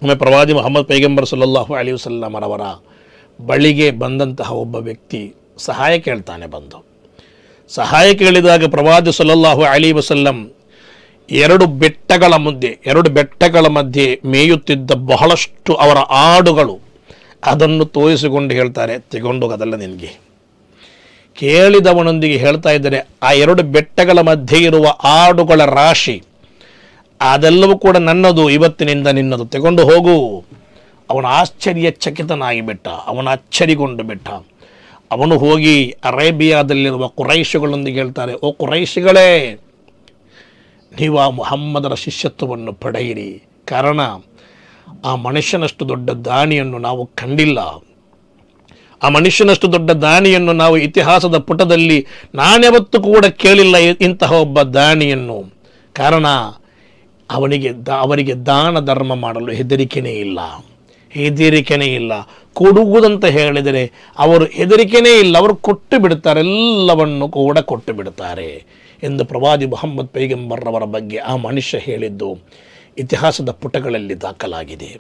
ಒಮ್ಮೆ ಪ್ರವಾದಿ ಮುಹಮ್ಮದ್ ಪೈಗಂಬರ್ ಸಲ್ಲಲ್ಲಾಹು ಅಲೈಹಿ ವಸಲ್ಲಂ ಅವರ ಬಳಿಗೆ ಬಂದಂತಹ ಒಬ್ಬ ವ್ಯಕ್ತಿ ಸಹಾಯ ಕೇಳ್ತಾನೆ. ಬಂದು ಸಹಾಯ ಕೇಳಿದಾಗ ಪ್ರವಾದಿ ಸಲ್ಲಲ್ಲಾಹು ಅಲೈಹಿ ವಸಲ್ಲಂ ಎರಡು ಬೆಟ್ಟಗಳ ಮಧ್ಯೆ ಮೇಯುತ್ತಿದ್ದ ಬಹಳಷ್ಟು ಅವರ ಆಡುಗಳು, ಅದನ್ನು ತೋರಿಸಿಕೊಂಡು ಹೇಳ್ತಾರೆ, ತೆಗೊಂಡೋಗೋದಲ್ಲ ನಿನಗೆ. ಕೇಳಿದವನೊಂದಿಗೆ ಹೇಳ್ತಾ ಇದ್ದಾರೆ, ಆ ಎರಡು ಬೆಟ್ಟಗಳ ಮಧ್ಯೆ ಇರುವ ಆಡುಗಳ ರಾಶಿ ಅದೆಲ್ಲವೂ ಕೂಡ ನನ್ನದು, ಇವತ್ತಿನಿಂದ ನಿನ್ನದು, ತೆಗೊಂಡು ಹೋಗು. ಅವನ ಆಶ್ಚರ್ಯಚಕಿತನಾಗಿ ಬಿಟ್ಟ, ಅವನ ಅಚ್ಚರಿಗೊಂಡು ಬಿಟ್ಟ. ಅವನು ಹೋಗಿ ಅರೇಬಿಯಾದಲ್ಲಿರುವ ಕುರೈಶಿಗಳೊಂದಿಗೆ ಹೇಳ್ತಾರೆ, ಓ ಕುರೈಶಿಗಳೇ, ನೀವು ಆ ಮುಹಮ್ಮದರ ಶಿಷ್ಯತ್ವವನ್ನು ಪಡೆಯಿರಿ. ಕಾರಣ ಆ ಮನುಷ್ಯನಷ್ಟು ದೊಡ್ಡ ದಾನಿಯನ್ನು ನಾವು ಕಂಡಿಲ್ಲ. ಆ ಮನುಷ್ಯನಷ್ಟು ದೊಡ್ಡ ದಾನಿಯನ್ನು ನಾವು ಇತಿಹಾಸದ ಪುಟದಲ್ಲಿ ನಾನ್ಯಾವತ್ತೂ ಕೂಡ ಕೇಳಿಲ್ಲ, ಇಂತಹ ಒಬ್ಬ ದಾನಿಯನ್ನು. ಕಾರಣ ಅವರಿಗೆ ದಾನ ಧರ್ಮ ಮಾಡಲು ಹೆದರಿಕೆನೇ ಇಲ್ಲ. ಕೊಡುವುದಂತ ಹೇಳಿದರೆ ಅವರು ಹೆದರಿಕೆನೇ ಇಲ್ಲ, ಅವರು ಕೊಟ್ಟು ಬಿಡ್ತಾರೆ, ಎಲ್ಲವನ್ನು ಕೂಡ ಕೊಟ್ಟು ಬಿಡ್ತಾರೆ ಎಂದು ಪ್ರವಾದಿ ಮುಹಮ್ಮದ್ ಪೈಗಂಬರ್ರವರ ಬಗ್ಗೆ ಆ ಮನುಷ್ಯ ಹೇಳಿದ್ದು ಇತಿಹಾಸದ ಪುಟಗಳಲ್ಲಿ ದಾಖಲಾಗಿದೆ.